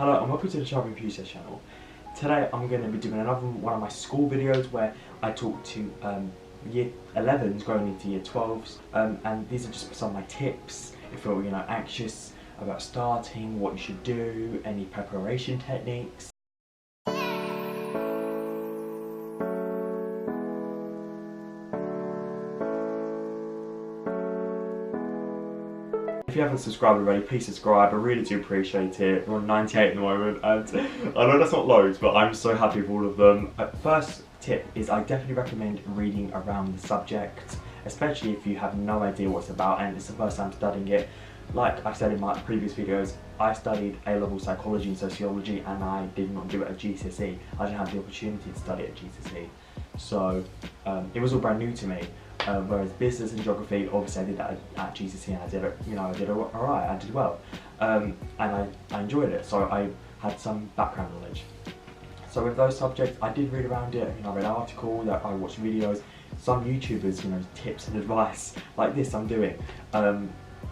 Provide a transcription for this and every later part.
Hello and welcome to the Travel Enthusiast channel. Today I'm going to be doing another one of my school videos where I talk to year 11s going into year 12s, and these are just some of my tips if you're anxious about starting, what you should do, any preparation techniques. If you haven't subscribed already, please subscribe. I really do appreciate it. We're on 98 at the moment, and I know that's not loads, but I'm so happy with all of them. First tip is I definitely recommend reading around the subject, especially if you have no idea what it's about and it's the first time studying it. Like I said in my previous videos, I studied A-level psychology and sociology, and I did not do it at GCSE. I didn't have the opportunity to study at GCSE, so it was all brand new to me. Whereas business and geography, obviously I did that at GCSE and I did it, I did alright, I did well, and I enjoyed it, so I had some background knowledge. So with those subjects, I did read around it. I read articles, I watched videos, some YouTubers, tips and advice like this I'm doing,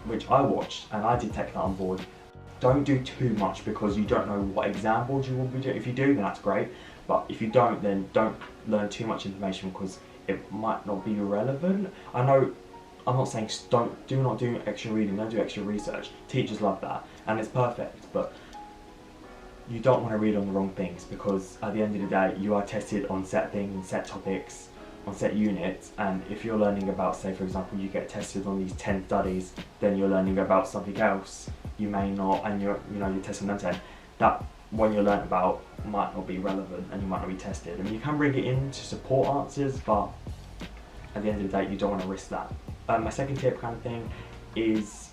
which I watched, and I did take that on board. Don't do too much because you don't know what exam board you will be doing. If you do, then that's great, but if you don't, then don't learn too much information because it might not be relevant. I know, I'm not saying do not do extra reading, don't do extra research. Teachers love that, and it's perfect, but you don't want to read on the wrong things because at the end of the day, you are tested on set things, set topics, on set units, and if you're learning about, say for example, you get tested on these 10 studies, then you're learning about something else, you may not, and you're testing them 10. That what you're learning about might not be relevant and you might not be tested. I mean, you can bring it in to support answers, but at the end of the day, you don't want to risk that. My second tip kind of thing is,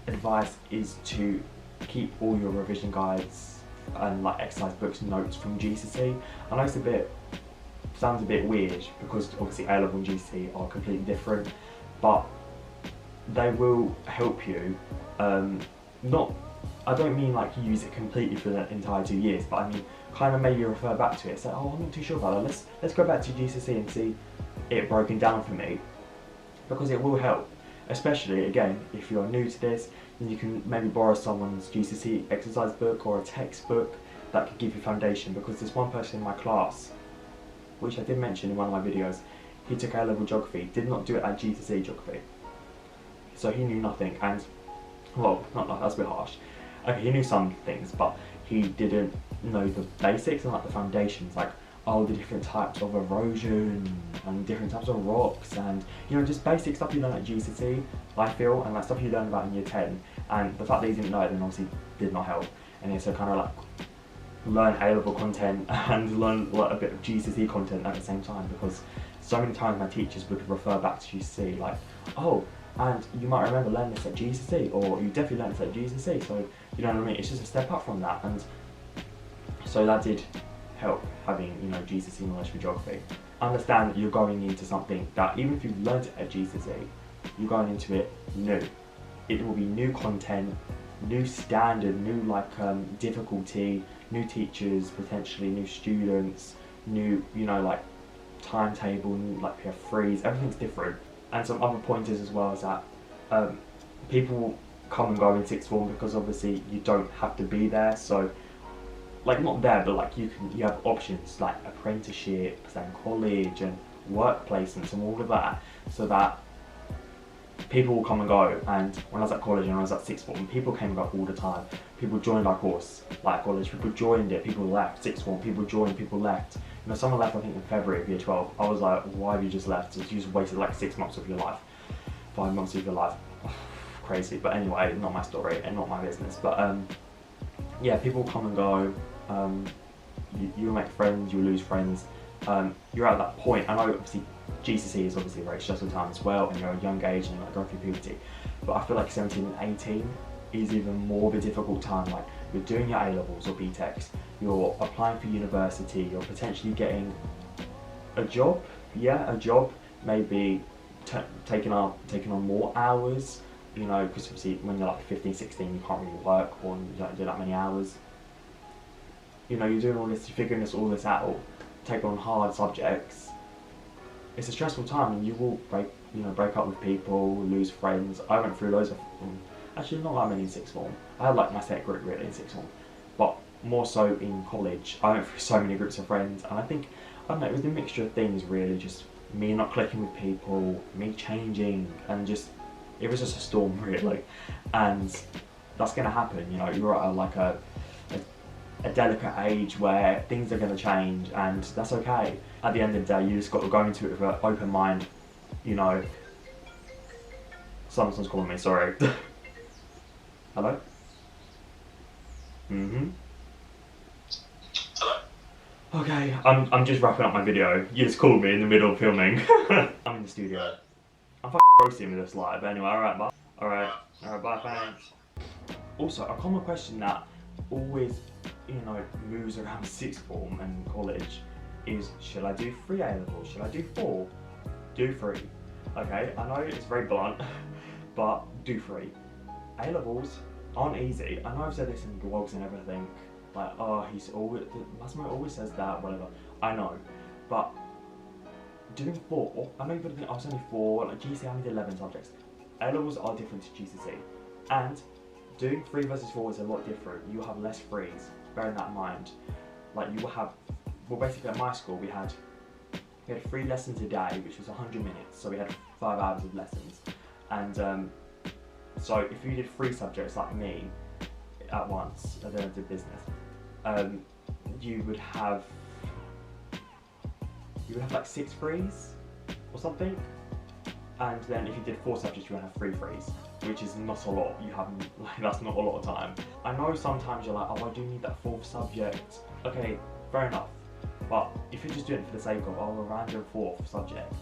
advice is to keep all your revision guides and like exercise books, notes from GCSE. I know sounds a bit weird because obviously A-level and GCSE are completely different, but they will help you. I don't mean like you use it completely for the entire 2 years, but I mean kind of maybe refer back to it. Say, oh, I'm not too sure about that. Let's go back to GCSE and see it broken down for me, because it will help. Especially again, if you're new to this, then you can maybe borrow someone's GCSE exercise book or a textbook that could give you foundation. Because there's one person in my class, which I did mention in one of my videos, he took A-level geography, did not do it at GCSE geography, so he knew nothing. And well, that's a bit harsh. Okay, he knew some things, but he didn't know the basics and like the foundations, like the different types of erosion and different types of rocks, and just basic stuff you learn at GCSE, I feel, and like stuff you learn about in year 10. And the fact that he didn't know it then obviously did not help. And it's kind of like learn A-level content and learn like a bit of GCSE content at the same time, because so many times my teachers would refer back to GCSE like, oh, and you might remember learning this at GCSE, or you definitely learned this at GCSE, so you know what I mean, it's just a step up from that. And so that did help, having GCSE knowledge for geography. Understand that you're going into something that even if you've learned it at GCSE, you're going into it new. It will be new content, new standard, new difficulty, new teachers, potentially new students, new like timetable, new PF3s, everything's different. And some other pointers as well is that people come and go in sixth form because obviously you don't have to be there. So not there, but you have options like apprenticeships and college and work placements and all of that, so that people will come and go. And when I was at college and I was at sixth form, people came and go all the time. People joined our course, like college, people joined it, people left. Sixth form, people joined, people left. Someone left I think in February of year 12. I was like, why have you just left? You just wasted like 6 months of your life, 5 months of your life. Crazy. But anyway, not my story and not my business. But yeah, people come and go. You make friends, you lose friends. You're at that point. I know obviously GCSE is obviously a very stressful time as well, and you're at a young age and you're going through puberty. But I feel like 17 and 18 is even more of a difficult time. Like, you're doing your A-levels or BTECs, you're applying for university, you're potentially getting a job. Yeah, a job, maybe taking on more hours, because obviously when you're like 15, 16, you can't really work, or you don't do that many hours. You're doing all this, you're figuring all this out, taking on hard subjects. It's a stressful time, and you will break up with people, lose friends. I went through loads of, actually not that many in sixth form. I had like my set group really in sixth form, but more so in college. I went through so many groups of friends, and I think, I don't know, it was a mixture of things really, just me not clicking with people, me changing, and just, it was just a storm really. And that's going to happen, you know, you're at like a delicate age where things are going to change, and that's okay. At the end of the day, you just got to go into it with an open mind, you know. Someone's calling me, sorry. Hello? Hello? Okay, I'm just wrapping up my video. You just called me in the middle of filming. I'm in the studio. I'm f***ing roasting with this live, but anyway, alright, bye. Alright, bye, thanks. Also, a common question that always, you know, moves around sixth form and college is, should I do 3 A-levels? Should I do 4? Do 3. Okay, I know it's very blunt, but do 3. A-levels aren't easy. I know I've said this in vlogs and everything, like, oh, Massimo always says that, whatever. I know, but doing 4, I know people think I was only 4, like GCSE I only did 11 subjects. A-levels are different to GCSE, and doing 3 versus 4 is a lot different. You have less frees, bearing that in mind. Like, you will have, well, basically at my school we had 3 lessons a day, which was 100 minutes, so we had 5 hours of lessons. And so if you did 3 subjects like me at once, and then I did business, you would have like 6 frees or something. And then if you did 4 subjects, you would have 3 frees, which is not a lot. You have, like, that's not a lot of time. I know sometimes you're like, oh, I do need that 4th subject. Okay, fair enough. But if you're just doing it for the sake of, oh, a random 4th subject,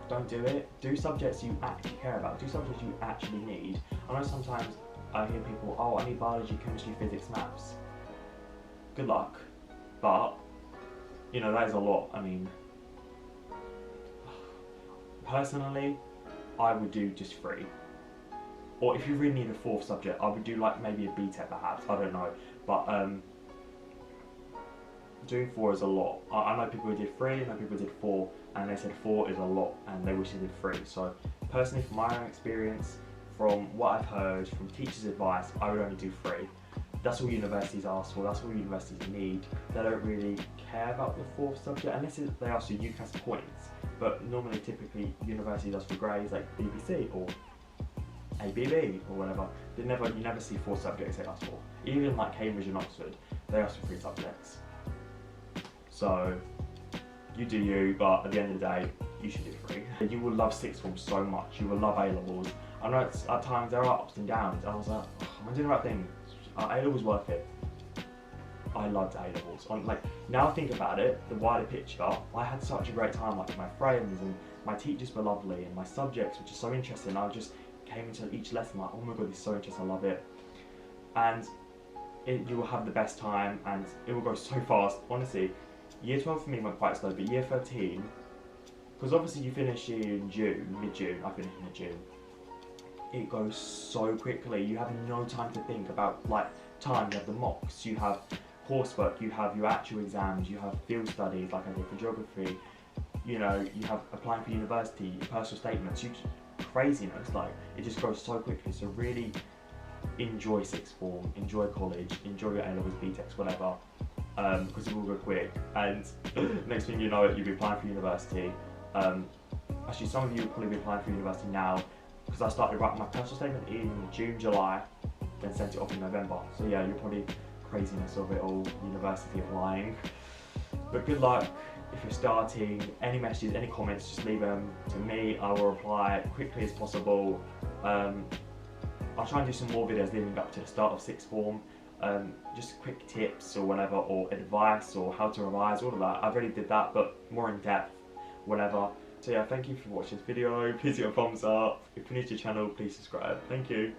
don't do it. Do subjects you actually care about. Do subjects you actually need. I know sometimes I hear people, oh, I need biology, chemistry, physics, maths. Good luck. But, you know, that is a lot. I mean, personally, I would do just 3. Or if you really need a 4th subject, I would do like maybe a BTEC perhaps, I don't know. But doing 4 is a lot. I know people who did 3, I know people who did 4, and they said 4 is a lot, and they wish they did 3. So personally, from my own experience, from what I've heard, from teachers' advice, I would only do 3. That's all universities ask for, that's all universities need. They don't really care about the 4th subject, unless they ask you UCAS points. But normally, typically, universities ask for grades like BBC or ABB or whatever. You never see 4 subjects they ask for. Even like Cambridge and Oxford, they ask for 3 subjects. So, you do you, but at the end of the day, you should do 3. You will love sixth form so much, you will love A-levels. I know at times there are ups and downs, and I was like, oh, am I doing the right thing? A-levels worth it. I loved A-levels. Like, now I think about it, the wider picture, I had such a great time, like with my friends, and my teachers were lovely, and my subjects were just so interesting. I just came into each lesson like, oh my god, this is so interesting, I love it. And you will have the best time, and it will go so fast. Honestly, year 12 for me went quite slow, but year 13, because obviously you finish in June, mid-June, I finished in mid-June, it goes so quickly. You have no time to think about, like, time. You have the mocks, you have coursework, you have your actual exams, you have field studies like I did for geography, you know, you have applying for university, your personal statements, craziness, like, it just goes so quickly. So really enjoy sixth form, enjoy college, enjoy your A-levels, BTECs, whatever, because it will go quick, and next thing you know it, you'll be applying for university. Actually, some of you will probably be applying for university now, because I started writing my personal statement in June, July, then sent it off in November. So yeah, you're probably craziness of it all, university applying. But good luck if you're starting. Any messages, any comments, just leave them to me. I will reply quickly as possible. I'll try and do some more videos leading up to the start of sixth form. Just quick tips or whatever, or advice, or how to revise, all of that. I've already did that, but more in depth, whatever. So yeah, thank you for watching this video. Please give it a thumbs up. If you're new to the channel, please subscribe. Thank you.